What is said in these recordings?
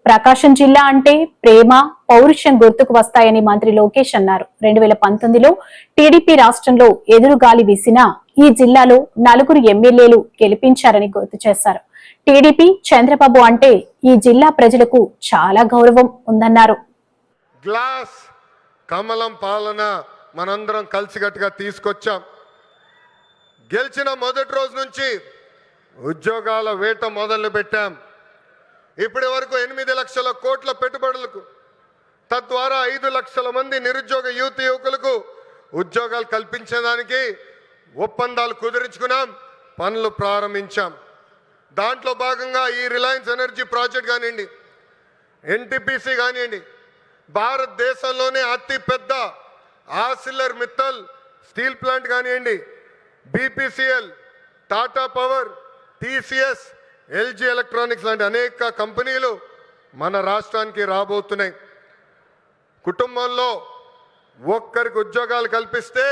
ప్రకాశం జిల్లా అంటే ప్రేమ, పౌరుషం గుర్తుకు వస్తాయని మంత్రి లోకేష్ అన్నారు. 2019లో టీడీపీ రాష్ట్రంలో ఎదురుగాలి వీసినా ఈ జిల్లాలో 4 ఎమ్మెల్యేలు గెలిపించారని గుర్తు చేశారు. టీడీపీ, చంద్రబాబు అంటే ఈ జిల్లా ప్రజలకు చాలా గౌరవం ఉందన్నారు. గ్లాస్ కమలం పాలన మనందరం కలిసికట్టుగా తీసుకొచ్చాం. గెలిచిన మొదటి రోజు నుంచి ఉద్యోగాల వేట మొదలు పెట్టాం. ఇప్పటి వరకు 8 లక్షల కోట్ల పెట్టుబడులకు, తద్వారా 5 లక్షల మంది నిరుద్యోగ యువకులకు ఉద్యోగాలు కల్పించడానికి ఒప్పందాలు కుదుర్చుకున్నాం, పనులు ప్రారంభించాం. దాంట్లో భాగంగా ఈ రిలయన్స్ ఎనర్జీ ప్రాజెక్ట్ కానివ్వండి, ఎన్టీపీసీ కానివ్వండి, భారతదేశంలోనే అతి పెద్ద ఆర్సిలర్ మిత్తల్ స్టీల్ ప్లాంట్ కానివ్వండి, BPCL, Tata power, TCS, LG electronics లాంటి అనేక కంపెనీలు మన రాష్ట్రానికి రాబోతున్నాయి. కుటుంబంలో ఒక్కరికి ఉద్యోగాలు కల్పిస్తే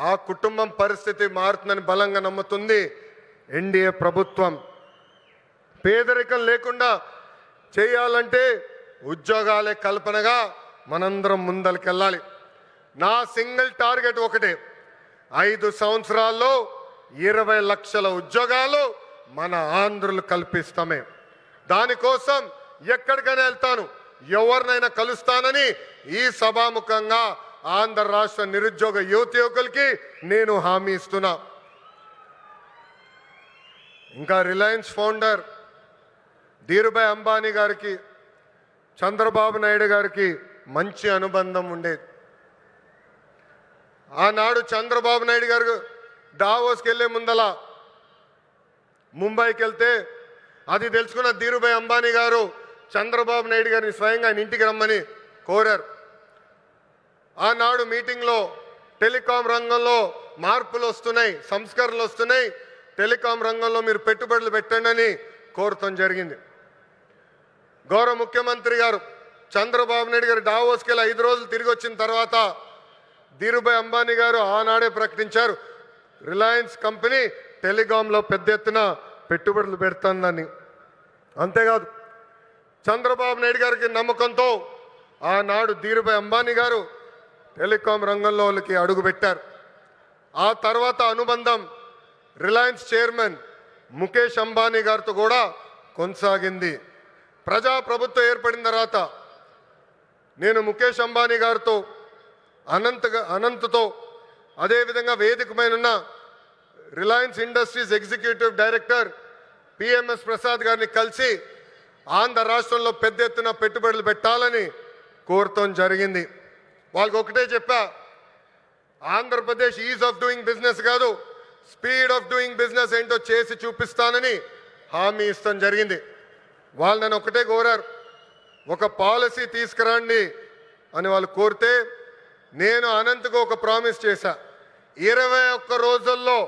ఆ కుటుంబం పరిస్థితి మారుతుందని బలంగా నమ్ముతుంది ఎన్డీఏ ప్రభుత్వం. పేదరికం లేకుండా చేయాలంటే ఉద్యోగాలే కల్పనగా మనందరం ముందరికెళ్ళాలి. నా సింగిల్ టార్గెట్ ఒకటే, 5 సంవత్సరాల్లో 20 లక్షల ఉద్యోగాలు మన ఆంధ్రులు కల్పిస్తామే. దానికోసం ఎక్కడికైనా వెళ్తాను, ఎవరినైనా కలుస్తానని ఈ సభాముఖంగా ఆంధ్ర రాష్ట్ర నిరుద్యోగ యువకులకి నేను హామీ ఇస్తున్నా. ఇంకా రిలయన్స్ ఫౌండర్ ధీరుభాయ్ అంబానీ గారికి, చంద్రబాబు నాయుడు గారికి మంచి అనుబంధం ఉండేది. ఆనాడు చంద్రబాబు నాయుడు గారు డావోస్కి వెళ్ళే ముందల ముంబైకి వెళ్తే అది తెలుసుకున్న ధీరుభాయ్ అంబానీ గారు చంద్రబాబు నాయుడు గారిని స్వయంగా ఆయన ఇంటికి రమ్మని కోరారు. ఆనాడు మీటింగ్లో టెలికాం రంగంలో మార్పులు వస్తున్నాయి, సంస్కరణలు వస్తున్నాయి, టెలికాం రంగంలో మీరు పెట్టుబడులు పెట్టండి అని కోరటం జరిగింది. గౌరవ ముఖ్యమంత్రి గారు చంద్రబాబు నాయుడు గారు డావోస్కి వెళ్ళి 5 రోజులు తిరిగి వచ్చిన తర్వాత ధీరుభాయ్ అంబానీ గారు ఆనాడే ప్రకటించారు, రిలయన్స్ కంపెనీ టెలికాంలో పెద్ద ఎత్తున పెట్టుబడులు పెడుతుందని. అంతేకాదు చంద్రబాబు నాయుడు గారికి నమ్మకంతో ఆనాడు ధీరుభాయ్ అంబానీ గారు టెలికాం రంగంలో వాళ్ళకి అడుగుపెట్టారు. ఆ తర్వాత అనుబంధం రిలయన్స్ చైర్మన్ ముఖేష్ అంబానీ గారితో కూడా కొనసాగింది. ప్రజాప్రభుత్వం ఏర్పడిన తర్వాత నేను ముఖేష్ అంబానీ గారితో, అనంత్తో, అదేవిధంగా వేదిక పైన ఉన్న Reliance industries executive director PMS Prasad గారిని కలిసి ఆంధ్ర రాష్ట్రంలో పెద్ద ఎత్తున పెట్టుబడులు పెట్టాలని కోరటం జరిగింది. వాళ్ళకి ఒకటే చెప్పా, Andhra Pradesh is of doing business కాదు, స్పీడ్ ఆఫ్ డూయింగ్ బిజినెస్ ఏంటో చేసి చూపిస్తానని హామీ ఇస్తాం జరిగింది. వాళ్ళు నన్ను ఒకటే కోరారు, ఒక పాలసీ తీసుకురండి అని వాళ్ళు కోరితే నేను అనంతగా ఒక ప్రామిస్ చేశా, 21 రోజుల్లో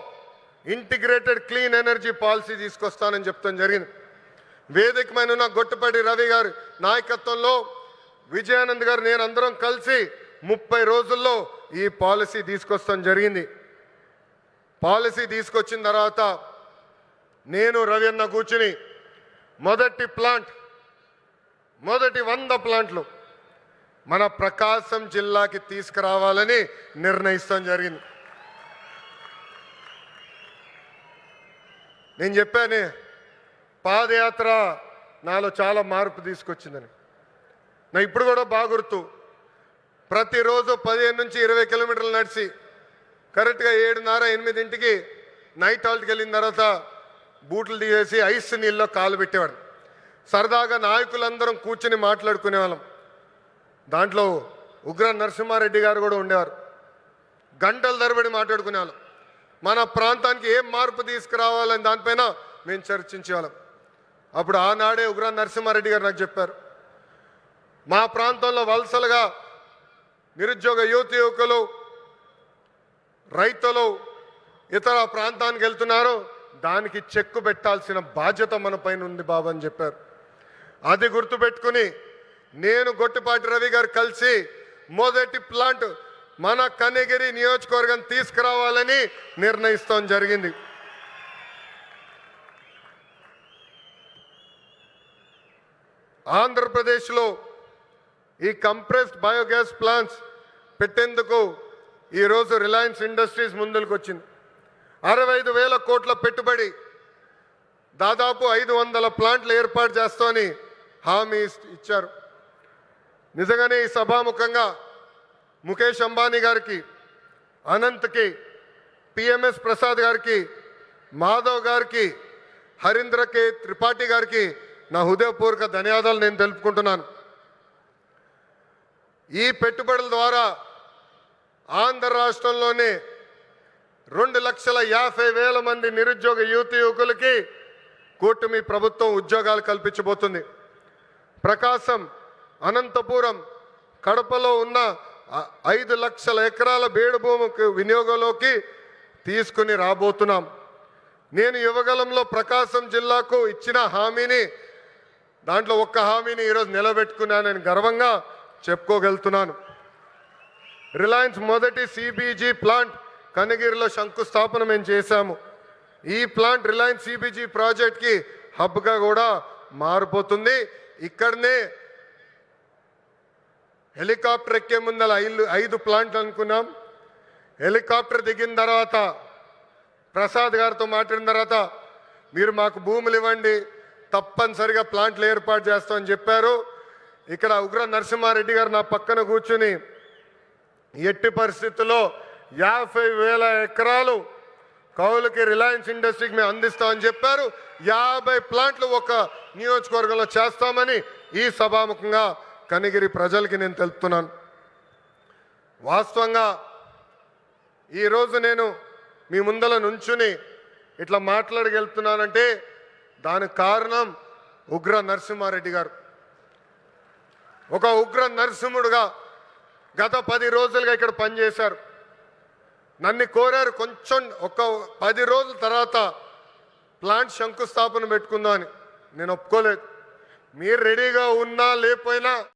ఇంటిగ్రేటెడ్ క్లీన్ ఎనర్జీ పాలసీ తీసుకొస్తానని చెప్తాం జరిగింది. వేదిక మీద ఉన్న గొట్టుపాటి రవి గారి నాయకత్వంలో విజయానంద్ గారు నేను అందరం కలిసి 30 రోజుల్లో ఈ పాలసీ తీసుకొస్తాం జరిగింది. పాలసీ తీసుకొచ్చిన తర్వాత నేను రవి అన్న కూర్చుని మొదటి 100 ప్లాంట్లు మన ప్రకాశం జిల్లాకి తీసుకురావాలని నిర్ణయిస్తాం జరిగింది. నేను చెప్పాను, పాదయాత్ర నాలో చాలా మార్పు తీసుకొచ్చిందని. నా ఇప్పుడు కూడా బాగా గుర్తు, ప్రతిరోజు 15 నుంచి 20 కిలోమీటర్లు నడిచి కరెక్ట్గా 7:30-8కి నైట్ హాల్ట్కి వెళ్ళిన తర్వాత బూట్లు తీసేసి ఐస్ నీళ్ళలో కాలు పెట్టేవాడు. సరదాగా నాయకులందరం కూర్చొని మాట్లాడుకునేవాళ్ళం. దాంట్లో ఉగ్ర నరసింహారెడ్డి గారు కూడా ఉండేవారు. గంటల తరబడి మాట్లాడుకునేవాళ్ళం. మన ప్రాంతానికి ఏం మార్పు తీసుకురావాలని దానిపైన మేము చర్చించేవాళ్ళం. అప్పుడు ఆనాడే ఉగ్ర నరసింహారెడ్డి గారు నాకు చెప్పారు, మా ప్రాంతంలో వలసలుగా నిరుద్యోగ యువకులు, రైతులు ఇతర ప్రాంతానికి వెళ్తున్నారు, దానికి చెక్కు పెట్టాల్సిన బాధ్యత మన పైన ఉంది బాబు అని చెప్పారు. అది గుర్తుపెట్టుకుని నేను గొట్టిపాటి రవి గారు కలిసి మొదటి ప్లాంట్ మన కనిగిరి నియోజకవర్గం తీసుకురావాలని నిర్ణయిస్తాం జరిగింది. ఆంధ్రప్రదేశ్లో ఈ కంప్రెస్డ్ బయోగ్యాస్ ప్లాంట్స్ పెట్టేందుకు ఈరోజు రిలయన్స్ ఇండస్ట్రీస్ ముందుకు వచ్చింది. 65,000 కోట్ల పెట్టుబడి, దాదాపు 500 ప్లాంట్లు ఏర్పాటు చేస్తామని హామీ ఇచ్చారు. నిజంగానే ఈ సభాముఖంగా ముఖేష్ అంబానీ గారికి, అనంత్కి, పిఎంఎస్ ప్రసాద్ గారికి, మాధవ్ గారికి, హరీంద్ర కే త్రిపాఠి గారికి నా హృదయపూర్వక ధన్యవాదాలు నేను తెలుపుకుంటున్నాను. ఈ పెట్టుబడుల ద్వారా ఆంధ్ర రాష్ట్రంలోనే 2,50,000 మంది నిరుద్యోగ యువకులకి కూటమి ప్రభుత్వం ఉద్యోగాలు కల్పించబోతుంది. ప్రకాశం, అనంతపురం, కడపలో ఉన్న 5 లక్షల ఎకరాల బేడు భూమికి వినియోగంలోకి తీసుకుని రాబోతున్నాం. నేను యువగలంలో ప్రకాశం జిల్లాకు ఇచ్చిన హామీని, దాంట్లో ఒక్క హామీని ఈరోజు నిలబెట్టుకున్నానని గర్వంగా చెప్పుకోగలుగుతున్నాను. రిలయన్స్ మొదటి సిబిజీ ప్లాంట్ కనగిరిలో శంకుస్థాపన మేము చేశాము. ఈ ప్లాంట్ రిలయన్స్ సిబిజీ ప్రాజెక్ట్కి హబ్గా కూడా మారిపోతుంది. ఇక్కడనే హెలికాప్టర్ ఎక్కే ముందల 5 ప్లాంట్లు అనుకున్నాం. హెలికాప్టర్ దిగిన తర్వాత ప్రసాద్ గారితో మాట్లాడిన తర్వాత మీరు మాకు భూములు ఇవ్వండి, తప్పనిసరిగా ప్లాంట్లు ఏర్పాటు చేస్తామని చెప్పారు. ఇక్కడ ఉగ్ర నరసింహారెడ్డి గారు నా పక్కన కూర్చుని ఎట్టి పరిస్థితుల్లో 50,000 ఎకరాలు కౌలుకి రిలయన్స్ ఇండస్ట్రీకి మేము అందిస్తామని చెప్పారు. 50 ప్లాంట్లు ఒక నియోజకవర్గంలో చేస్తామని ఈ సభాముఖంగా కనిగిరి ప్రజలకి నేను తెలుపుతున్నాను. వాస్తవంగా ఈరోజు నేను మీ ముందల నుంచుని ఇట్లా మాట్లాడగలుగుతున్నానంటే దానికి కారణం ఉగ్ర నరసింహారెడ్డి గారు. ఒక ఉగ్ర నరసింహుడుగా గత 10 రోజులుగా ఇక్కడ పనిచేశారు. నన్ను కోరారు కొంచెం ఒక 10 రోజుల తర్వాత ప్లాంట్ శంకుస్థాపన పెట్టుకుందామని. నేను ఒప్పుకోలేదు. మీరు రెడీగా ఉన్నా లేకపోయినా